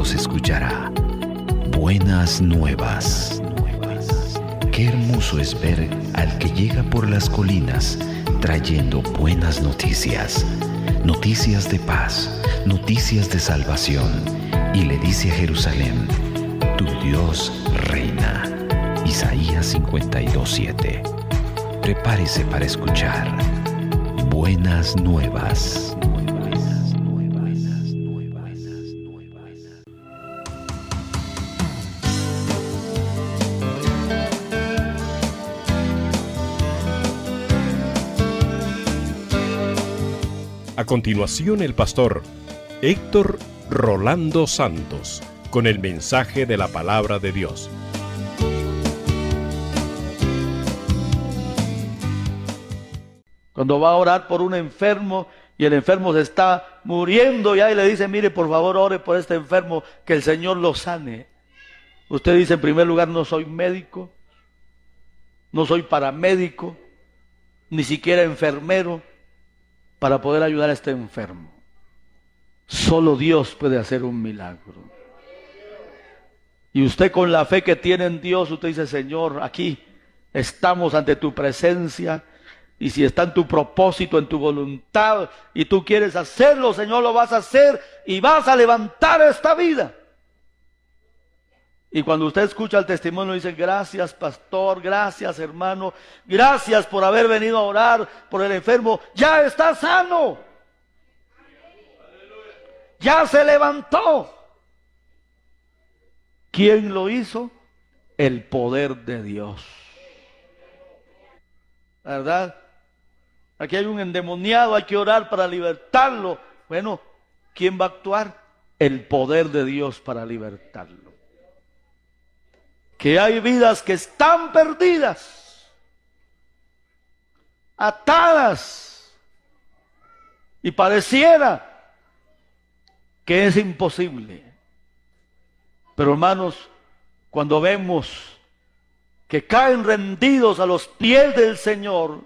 Dios escuchará. Buenas nuevas. Qué hermoso es ver al que llega por las colinas trayendo buenas noticias, noticias de paz, noticias de salvación, y le dice a Jerusalén: tu Dios reina. Isaías 52:7. Prepárese para escuchar buenas nuevas. A continuación, el pastor Héctor Rolando Santos con el mensaje de la palabra de Dios. Cuando va a orar por un enfermo y el enfermo se está muriendo ya y le dice: mire, por favor, ore por este enfermo, que el Señor lo sane. Usted dice, en primer lugar: no soy médico, no soy paramédico, ni siquiera enfermero para poder ayudar a este enfermo. Solo Dios puede hacer un milagro. Y usted, con la fe que tiene en Dios, usted dice: Señor, aquí estamos ante tu presencia, y si está en tu propósito, en tu voluntad, y tú quieres hacerlo, Señor, lo vas a hacer y vas a levantar esta vida. Y cuando usted escucha el testimonio, dice: gracias, pastor, gracias, hermano, gracias por haber venido a orar por el enfermo. Ya está sano, ya se levantó. ¿Quién lo hizo? El poder de Dios, ¿verdad? Aquí hay un endemoniado, hay que orar para libertarlo. Bueno, ¿quién va a actuar? El poder de Dios para libertarlo. Que hay vidas que están perdidas, atadas, y pareciera que es imposible. Pero, hermanos, cuando vemos que caen rendidos a los pies del Señor,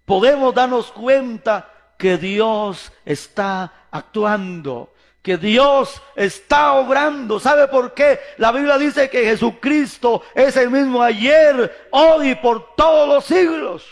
podemos darnos cuenta que Dios está actuando, que Dios está obrando. ¿Sabe por qué? La Biblia dice que Jesucristo es el mismo ayer, hoy y por todos los siglos.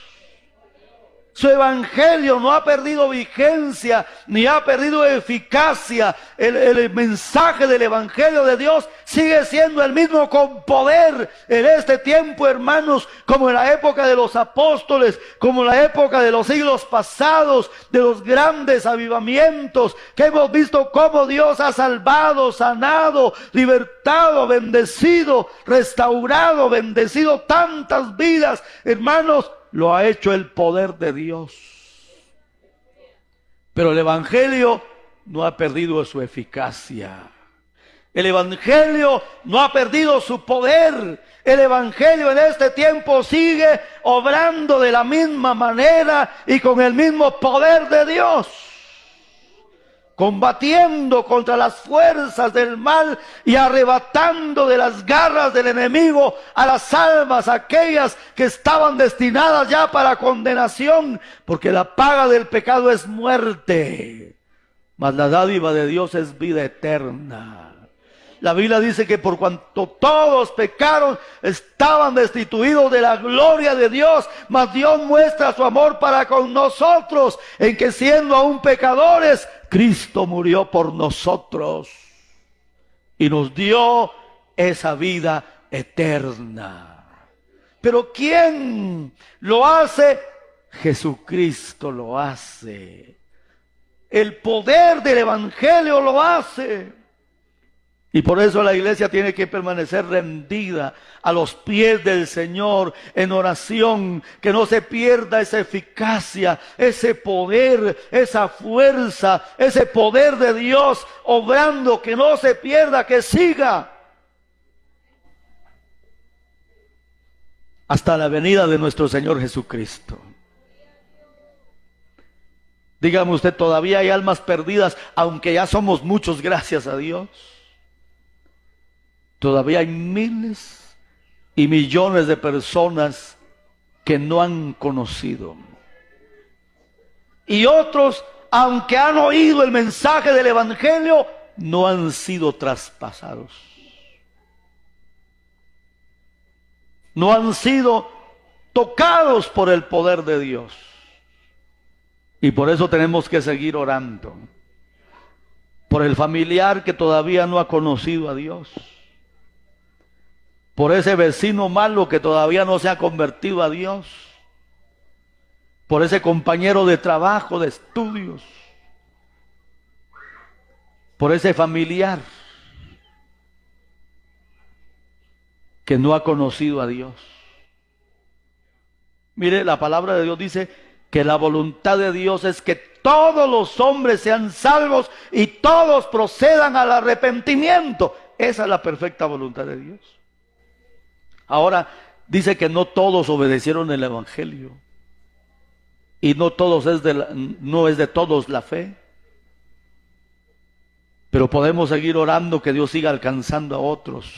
Su evangelio no ha perdido vigencia, ni ha perdido eficacia. El mensaje del evangelio de Dios sigue siendo el mismo, con poder en este tiempo, hermanos, como en la época de los apóstoles, como en la época de los siglos pasados, de los grandes avivamientos, que hemos visto cómo Dios ha salvado, sanado, libertado, bendecido, restaurado, bendecido tantas vidas, hermanos. Lo ha hecho el poder de Dios. Pero el evangelio no ha perdido su eficacia. El evangelio no ha perdido su poder. El evangelio en este tiempo sigue obrando de la misma manera y con el mismo poder de Dios, combatiendo contra las fuerzas del mal y arrebatando de las garras del enemigo a las almas, aquellas que estaban destinadas ya para condenación, porque la paga del pecado es muerte, mas la dádiva de Dios es vida eterna. La Biblia dice que por cuanto todos pecaron, estaban destituidos de la gloria de Dios, mas Dios muestra su amor para con nosotros, en que siendo aún pecadores, Cristo murió por nosotros y nos dio esa vida eterna. Pero ¿quién lo hace? Jesucristo lo hace. El poder del evangelio lo hace. Y por eso la iglesia tiene que permanecer rendida a los pies del Señor en oración, que no se pierda esa eficacia, ese poder, esa fuerza, ese poder de Dios obrando, que no se pierda, que siga hasta la venida de nuestro Señor Jesucristo. Dígame usted, ¿todavía hay almas perdidas, aunque ya somos muchos, gracias a Dios? Todavía hay miles y millones de personas que no han conocido. Y otros, aunque han oído el mensaje del evangelio, no han sido traspasados. No han sido tocados por el poder de Dios. Y por eso tenemos que seguir orando. Por el familiar que todavía no ha conocido a Dios. Por ese vecino malo que todavía no se ha convertido a Dios. Por ese compañero de trabajo, de estudios. Por ese familiar que no ha conocido a Dios. Mire, la palabra de Dios dice que la voluntad de Dios es que todos los hombres sean salvos y todos procedan al arrepentimiento. Esa es la perfecta voluntad de Dios. Ahora, dice que no todos obedecieron el evangelio. Y no es de todos la fe. Pero podemos seguir orando que Dios siga alcanzando a otros.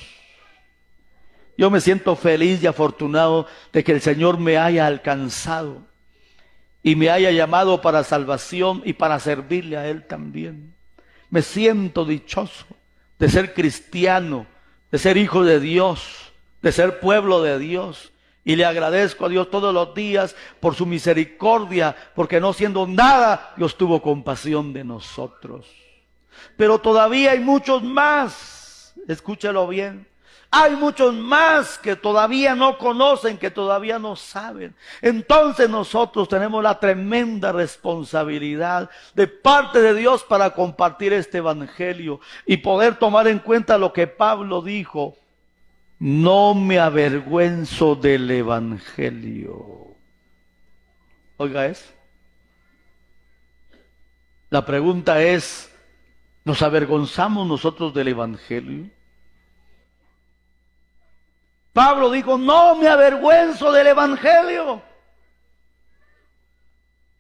Yo me siento feliz y afortunado de que el Señor me haya alcanzado y me haya llamado para salvación y para servirle a Él también. Me siento dichoso de ser cristiano, de ser hijo de Dios, de ser pueblo de Dios. Y le agradezco a Dios todos los días por su misericordia, porque no siendo nada, Dios tuvo compasión de nosotros. Pero todavía hay muchos más, escúchelo bien. Hay muchos más que todavía no conocen, que todavía no saben. Entonces nosotros tenemos la tremenda responsabilidad de parte de Dios para compartir este evangelio y poder tomar en cuenta lo que Pablo dijo. No me avergüenzo del evangelio. Oiga eso. La pregunta es, ¿nos avergonzamos nosotros del evangelio? Pablo dijo, no me avergüenzo del evangelio.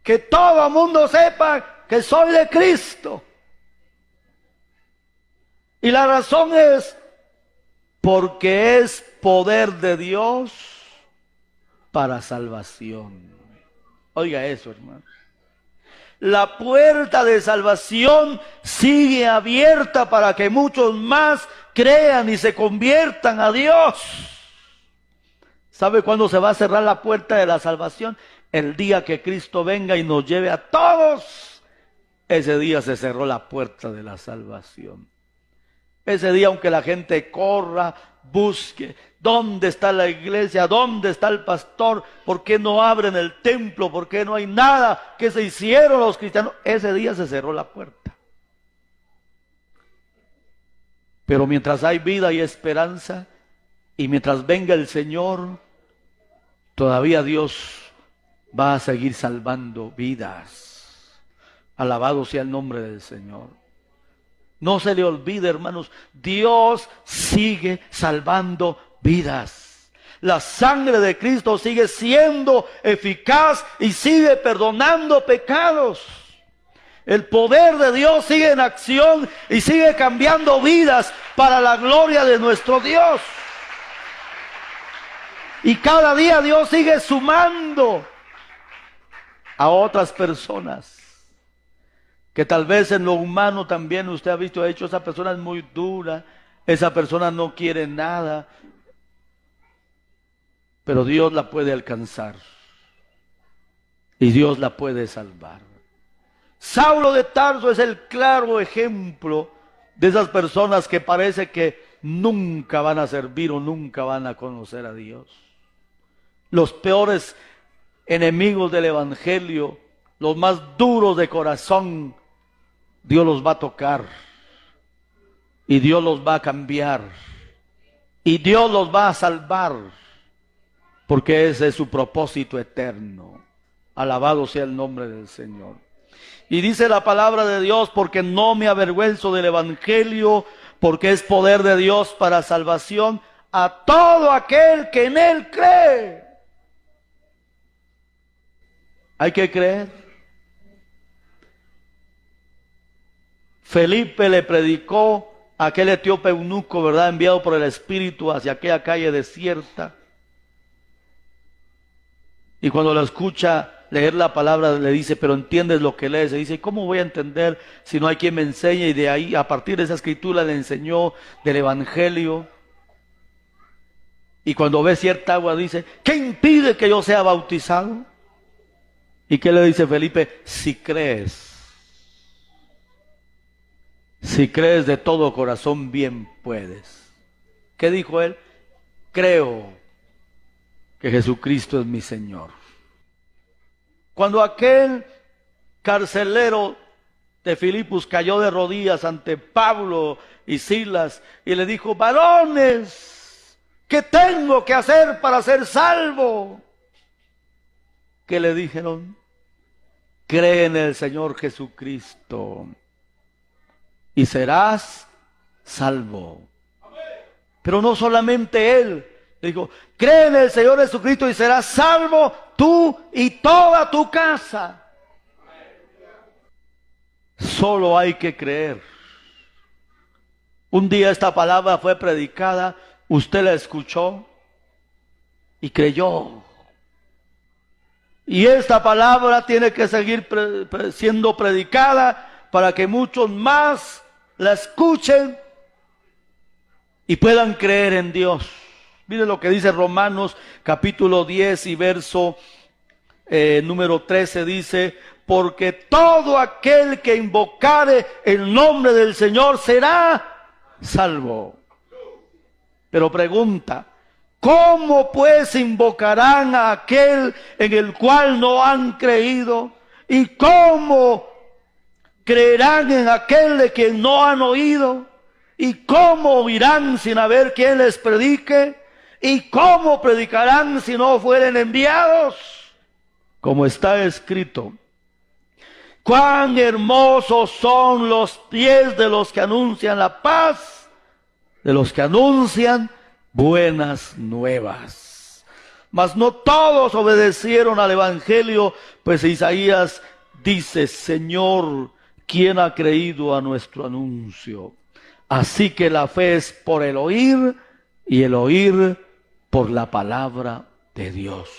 Que todo el mundo sepa que soy de Cristo. Y la razón es porque es poder de Dios para salvación. Oiga eso, hermano. La puerta de salvación sigue abierta para que muchos más crean y se conviertan a Dios. ¿Sabe cuándo se va a cerrar la puerta de la salvación? El día que Cristo venga y nos lleve a todos. Ese día se cerró la puerta de la salvación. Ese día, aunque la gente corra, busque, ¿dónde está la iglesia? ¿Dónde está el pastor? ¿Por qué no abren el templo? ¿Por qué no hay nada? ¿Qué se hicieron los cristianos? Ese día se cerró la puerta. Pero mientras hay vida y esperanza, y mientras venga el Señor, todavía Dios va a seguir salvando vidas. Alabado sea el nombre del Señor. No se le olvide, hermanos, Dios sigue salvando vidas. La sangre de Cristo sigue siendo eficaz y sigue perdonando pecados. El poder de Dios sigue en acción y sigue cambiando vidas para la gloria de nuestro Dios. Y cada día Dios sigue sumando a otras personas. Que tal vez en lo humano también usted ha visto, esa persona es muy dura, esa persona no quiere nada, pero Dios la puede alcanzar y Dios la puede salvar. Saulo de Tarso es el claro ejemplo de esas personas que parece que nunca van a servir o nunca van a conocer a Dios. Los peores enemigos del evangelio, los más duros de corazón, Dios los va a tocar y Dios los va a cambiar y Dios los va a salvar, porque ese es su propósito eterno. Alabado sea el nombre del Señor. Y dice la palabra de Dios, porque no me avergüenzo del evangelio, porque es poder de Dios para salvación a todo aquel que en él cree. Hay que creer. Felipe le predicó a aquel etíope eunuco, ¿verdad?, enviado por el Espíritu hacia aquella calle desierta. Y cuando lo escucha, leer la palabra, le dice, pero entiendes lo que lees. Y dice, ¿cómo voy a entender si no hay quien me enseñe? Y de ahí, a partir de esa escritura, le enseñó del evangelio. Y cuando ve cierta agua, dice, ¿qué impide que yo sea bautizado? ¿Y qué le dice Felipe? Si crees de todo corazón, bien puedes. ¿Qué dijo él? Creo que Jesucristo es mi Señor. Cuando aquel carcelero de Filipos cayó de rodillas ante Pablo y Silas y le dijo, varones, ¿qué tengo que hacer para ser salvo? ¿Qué le dijeron? Cree en el Señor Jesucristo y serás salvo. Pero no solamente él, le dijo, cree en el Señor Jesucristo y serás salvo tú y toda tu casa. Solo hay que creer. Un día esta palabra fue predicada, usted la escuchó y creyó. Y esta palabra tiene que seguir siendo predicada para que muchos más la escuchen y puedan creer en Dios. Mire lo que dice Romanos capítulo 10 y verso número 13, dice, porque todo aquel que invocare el nombre del Señor será salvo. Pero pregunta, ¿cómo pues invocarán a aquel en el cual no han creído? ¿Y cómo creerán en aquel de quien no han oído? ¿Y cómo oirán sin haber quien les predique? ¿Y cómo predicarán si no fueren enviados? Como está escrito, cuán hermosos son los pies de los que anuncian la paz, de los que anuncian buenas nuevas. Mas no todos obedecieron al evangelio, pues Isaías dice, Señor, ¿quién ha creído a nuestro anuncio? Así que la fe es por el oír y el oír por la palabra de Dios.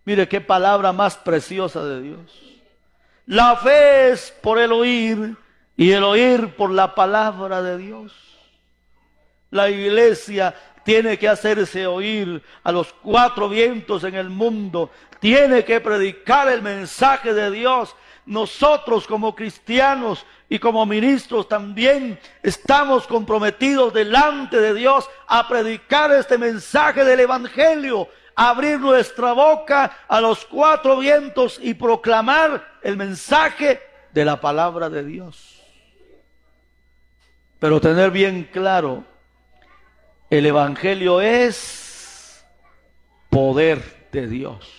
Mire qué palabra más preciosa de Dios. La fe es por el oír y el oír por la palabra de Dios. La iglesia tiene que hacerse oír a los cuatro vientos en el mundo. Tiene que predicar el mensaje de Dios. Nosotros como cristianos y como ministros también estamos comprometidos delante de Dios a predicar este mensaje del evangelio, a abrir nuestra boca a los cuatro vientos y proclamar el mensaje de la palabra de Dios. Pero tener bien claro, el evangelio es poder de Dios.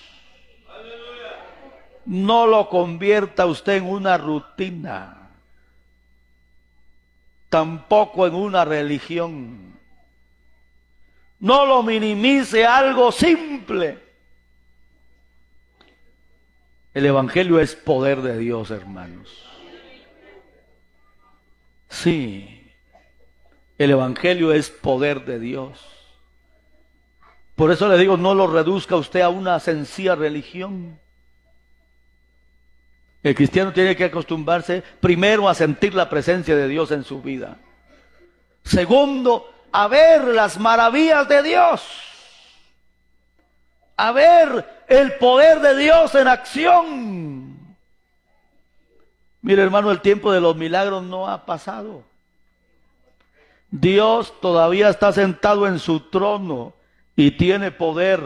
No lo convierta usted en una rutina, tampoco en una religión. No lo minimice a algo simple. El evangelio es poder de Dios, hermanos. Sí, el evangelio es poder de Dios. Por eso le digo, no lo reduzca usted a una sencilla religión. El cristiano tiene que acostumbrarse primero a sentir la presencia de Dios en su vida. Segundo, a ver las maravillas de Dios. A ver el poder de Dios en acción. Mire, hermano, el tiempo de los milagros no ha pasado. Dios todavía está sentado en su trono y tiene poder.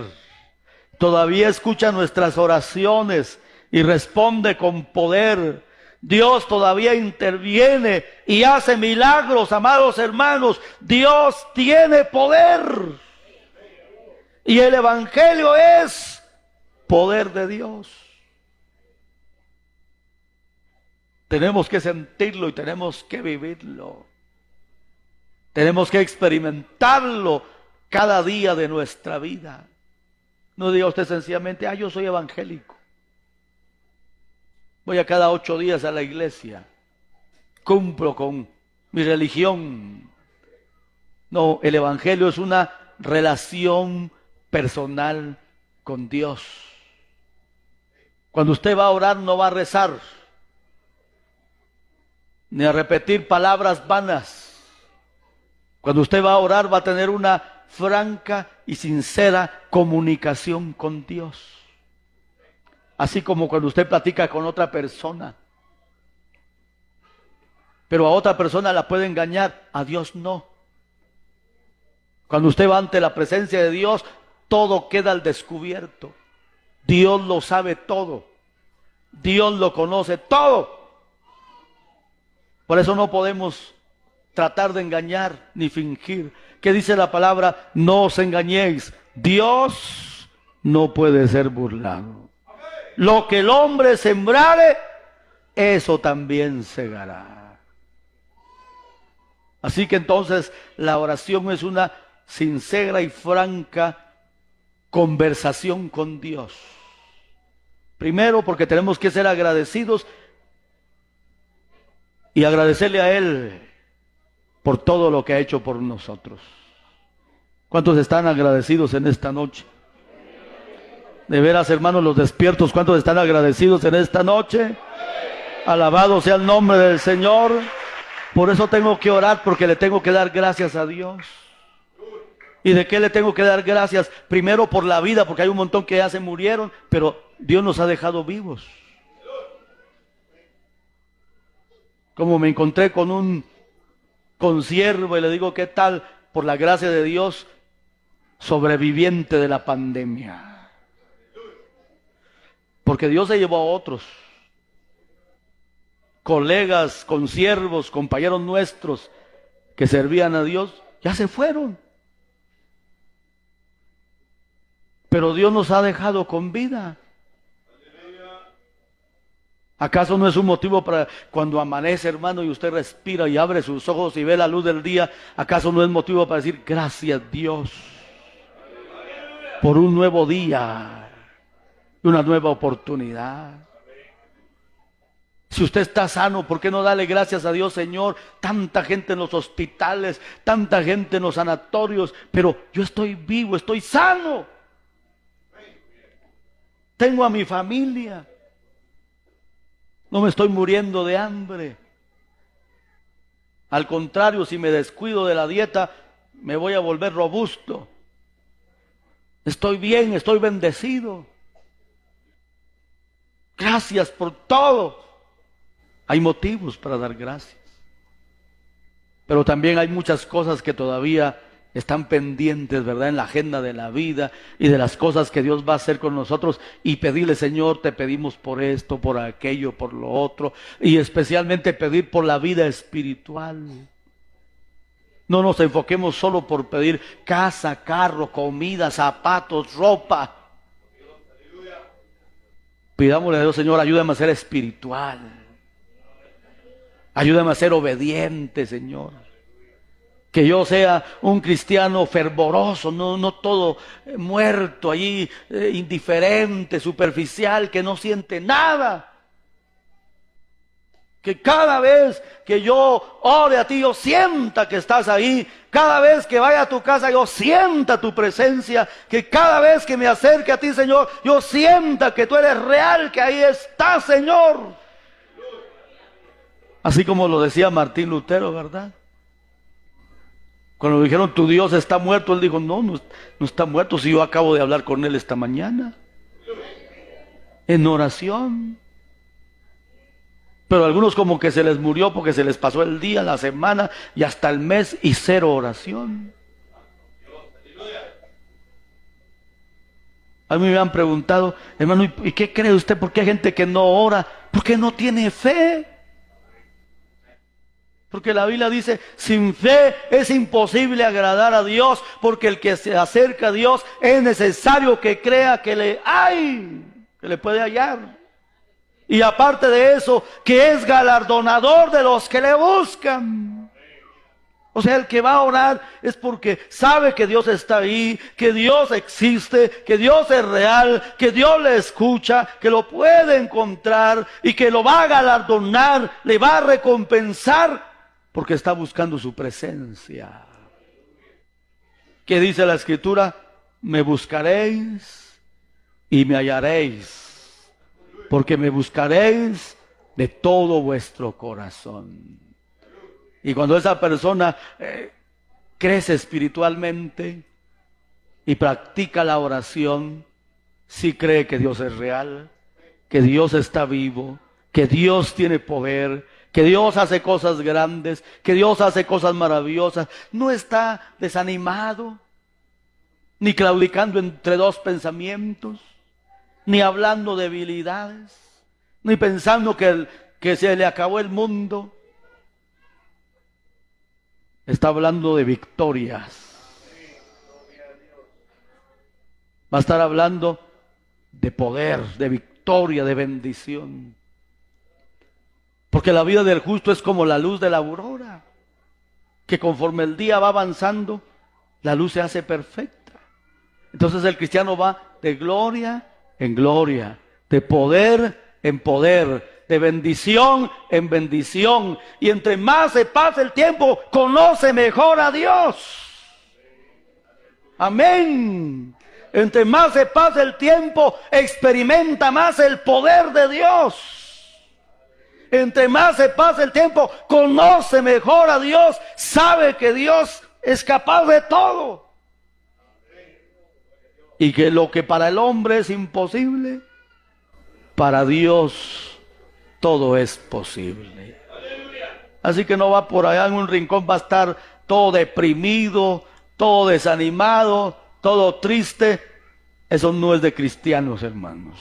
Todavía escucha nuestras oraciones y responde con poder. Dios todavía interviene y hace milagros, amados hermanos. Dios tiene poder. Y el evangelio es poder de Dios. Tenemos que sentirlo y tenemos que vivirlo. Tenemos que experimentarlo cada día de nuestra vida. No diga usted sencillamente, yo soy evangélico. Voy a cada 8 días a la iglesia. Cumplo con mi religión. No, el evangelio es una relación personal con Dios. Cuando usted va a orar, no va a rezar, ni a repetir palabras vanas. Cuando usted va a orar, va a tener una franca y sincera comunicación con Dios. Así como cuando usted platica con otra persona. Pero a otra persona la puede engañar, a Dios no. Cuando usted va ante la presencia de Dios, todo queda al descubierto. Dios lo sabe todo. Dios lo conoce todo. Por eso no podemos tratar de engañar ni fingir. ¿Qué dice la palabra? No os engañéis. Dios no puede ser burlado. Lo que el hombre sembrare, eso también segará. Así que entonces la oración es una sincera y franca conversación con Dios. Primero, porque tenemos que ser agradecidos y agradecerle a Él por todo lo que ha hecho por nosotros. ¿Cuántos están agradecidos en esta noche? De veras, hermanos, los despiertos, ¿cuántos están agradecidos en esta noche? Alabado sea el nombre del Señor. Por eso tengo que orar, porque le tengo que dar gracias a Dios. ¿Y de qué le tengo que dar gracias? Primero por la vida, porque hay un montón que ya se murieron, pero Dios nos ha dejado vivos. Como me encontré con un consiervo y le digo, ¿qué tal? Por la gracia de Dios, sobreviviente de la pandemia. Porque Dios se llevó a otros. Colegas, consiervos, compañeros nuestros que servían a Dios, ya se fueron. Pero Dios nos ha dejado con vida. ¿Acaso no es un motivo para cuando amanece, hermano, y usted respira y abre sus ojos y ve la luz del día? ¿Acaso no es motivo para decir gracias Dios por un nuevo día y una nueva oportunidad? Si usted está sano, ¿por qué no darle gracias a Dios, Señor? Tanta gente en los hospitales, tanta gente en los sanatorios, pero yo estoy vivo, estoy sano. Tengo a mi familia. No me estoy muriendo de hambre. Al contrario, si me descuido de la dieta, me voy a volver robusto. Estoy bien, estoy bendecido. Gracias por todo. Hay motivos para dar gracias. Pero también hay muchas cosas que todavía están pendientes, ¿verdad? En la agenda de la vida y de las cosas que Dios va a hacer con nosotros. Y pedirle, Señor, te pedimos por esto, por aquello, por lo otro. Y especialmente pedir por la vida espiritual. No nos enfoquemos solo por pedir casa, carro, comida, zapatos, ropa. Pidámosle a Dios, Señor, ayúdame a ser espiritual. Ayúdame a ser obediente, Señor. Que yo sea un cristiano fervoroso, no todo muerto allí, indiferente, superficial, que no siente nada. Que cada vez que yo ore a ti, yo sienta que estás ahí. Cada vez que vaya a tu casa, yo sienta tu presencia. Que cada vez que me acerque a ti, Señor, yo sienta que tú eres real, que ahí estás, Señor. Así como lo decía Martín Lutero, ¿verdad? Cuando le dijeron, tu Dios está muerto, él dijo, no está muerto, si yo acabo de hablar con él esta mañana. En oración. Pero a algunos como que se les murió porque se les pasó el día, la semana y hasta el mes y cero oración. A mí me han preguntado, hermano, ¿y qué cree usted? ¿Por qué hay gente que no ora? Porque no tiene fe. Porque la Biblia dice, sin fe es imposible agradar a Dios, porque el que se acerca a Dios es necesario que crea que le hay, que le puede hallar. Y aparte de eso, que es galardonador de los que le buscan. O sea, el que va a orar es porque sabe que Dios está ahí, que Dios existe, que Dios es real, que Dios le escucha, que lo puede encontrar y que lo va a galardonar, le va a recompensar. Porque está buscando su presencia. ¿Qué dice la Escritura? Me buscaréis y me hallaréis, porque me buscaréis de todo vuestro corazón. Y cuando esa persona crece espiritualmente y practica la oración, sí cree que Dios es real, que Dios está vivo, que Dios tiene poder, que Dios hace cosas grandes, que Dios hace cosas maravillosas. No está desanimado, ni claudicando entre dos pensamientos, ni hablando debilidades, ni pensando que se le acabó el mundo. Está hablando de victorias. Va a estar hablando de poder, de victoria, de bendición. Porque la vida del justo es como la luz de la aurora, que conforme el día va avanzando, la luz se hace perfecta. Entonces el cristiano va de gloria en gloria, de poder en poder, de bendición en bendición. Y entre más se pasa el tiempo, conoce mejor a Dios. Amén. Entre más se pasa el tiempo, experimenta más el poder de Dios. Entre más se pasa el tiempo, conoce mejor a Dios, sabe que Dios es capaz de todo. Y que lo que para el hombre es imposible, para Dios todo es posible. Así que no va por allá en un rincón, va a estar todo deprimido, todo desanimado, todo triste. Eso no es de cristianos, hermanos.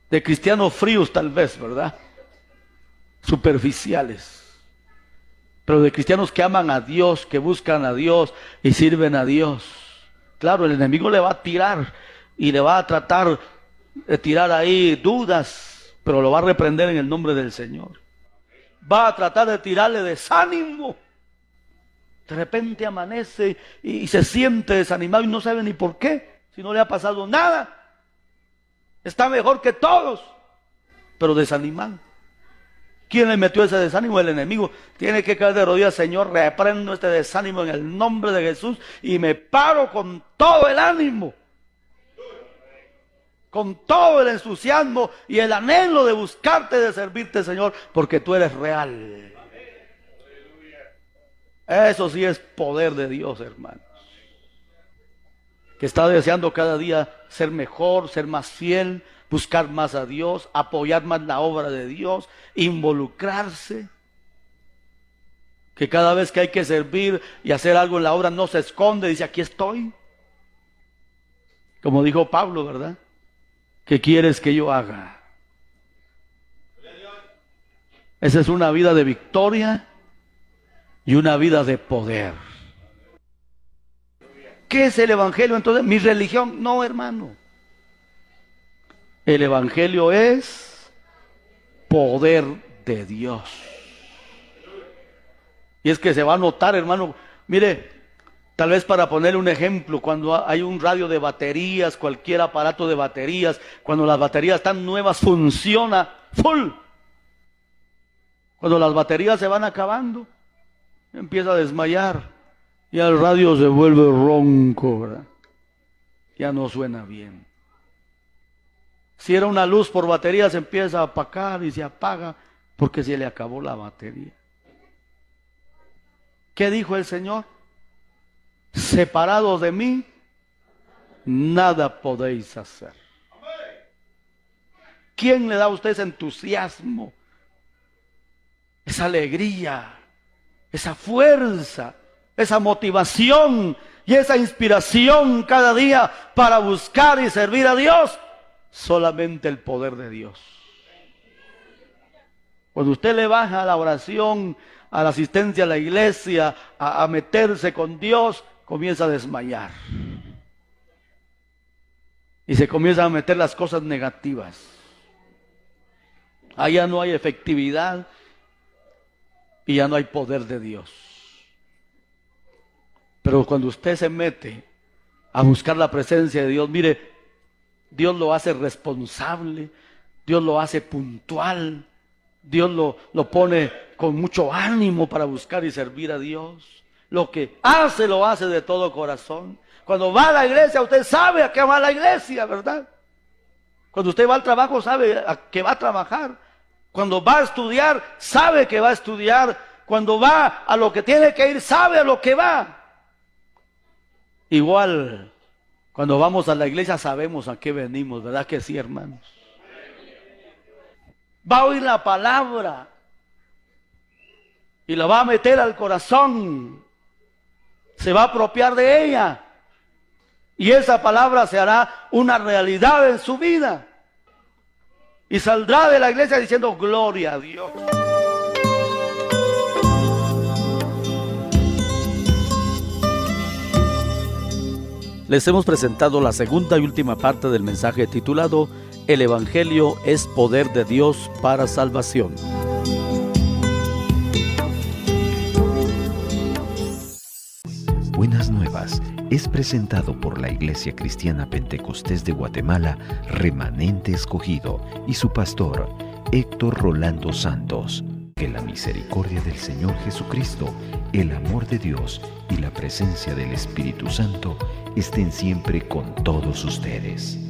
De cristianos fríos tal vez, ¿verdad? Superficiales. Pero de cristianos que aman a Dios, que buscan a Dios y sirven a Dios. Claro, el enemigo le va a tirar y le va a tratar de tirar ahí dudas, pero lo va a reprender en el nombre del Señor. Va a tratar de tirarle desánimo. De repente amanece y se siente desanimado y no sabe ni por qué, si no le ha pasado nada. Está mejor que todos, pero desanimado. ¿Quién le metió ese desánimo? El enemigo. Tiene que caer de rodillas: Señor, reprendo este desánimo en el nombre de Jesús y me paro con todo el ánimo, con todo el entusiasmo y el anhelo de buscarte, de servirte, Señor, porque tú eres real. Eso sí es poder de Dios, hermanos. Que está deseando cada día ser mejor, ser más fiel, buscar más a Dios, apoyar más la obra de Dios, involucrarse. Que cada vez que hay que servir y hacer algo en la obra no se esconde, dice: aquí estoy. Como dijo Pablo, ¿verdad? ¿Qué quieres que yo haga? Esa es una vida de victoria y una vida de poder. ¿Qué es el evangelio entonces? ¿Mi religión? No, hermano. El evangelio es poder de Dios. Y es que se va a notar, hermano. Mire, tal vez para poner un ejemplo, cuando hay un radio de baterías, cualquier aparato de baterías, cuando las baterías están nuevas, funciona full. Cuando las baterías se van acabando, empieza a desmayar. Y el radio se vuelve ronco, ¿verdad? Ya no suena bien. Si era una luz por batería, se empieza a apagar y se apaga porque se le acabó la batería. ¿Qué dijo el Señor? Separados de mí, nada podéis hacer. ¿Quién le da a usted ese entusiasmo, esa alegría, esa fuerza, esa motivación y esa inspiración cada día para buscar y servir a Dios? Solamente el poder de Dios. Cuando usted le baja a la oración, a la asistencia a la iglesia, a meterse con Dios, comienza a desmayar. Y se comienzan a meter las cosas negativas. Allá no hay efectividad y ya no hay poder de Dios. Pero cuando usted se mete a buscar la presencia de Dios, mire, Dios lo hace responsable, Dios lo hace puntual, Dios lo pone con mucho ánimo para buscar y servir a Dios. Lo que hace, lo hace de todo corazón. Cuando va a la iglesia, usted sabe a qué va a la iglesia, ¿verdad? Cuando usted va al trabajo, sabe que va a trabajar. Cuando va a estudiar, sabe que va a estudiar. Cuando va a lo que tiene que ir, sabe a lo que va. Igual, cuando vamos a la iglesia, sabemos a qué venimos, ¿verdad que sí, hermanos? Va a oír la palabra y la va a meter al corazón. Se va a apropiar de ella. Y esa palabra se hará una realidad en su vida. Y saldrá de la iglesia diciendo, gloria a Dios. Les hemos presentado la segunda y última parte del mensaje titulado El Evangelio es poder de Dios para salvación. Buenas Nuevas es presentado por la Iglesia Cristiana Pentecostés de Guatemala, Remanente Escogido, y su pastor, Héctor Rolando Santos. Que la misericordia del Señor Jesucristo, el amor de Dios y la presencia del Espíritu Santo estén siempre con todos ustedes.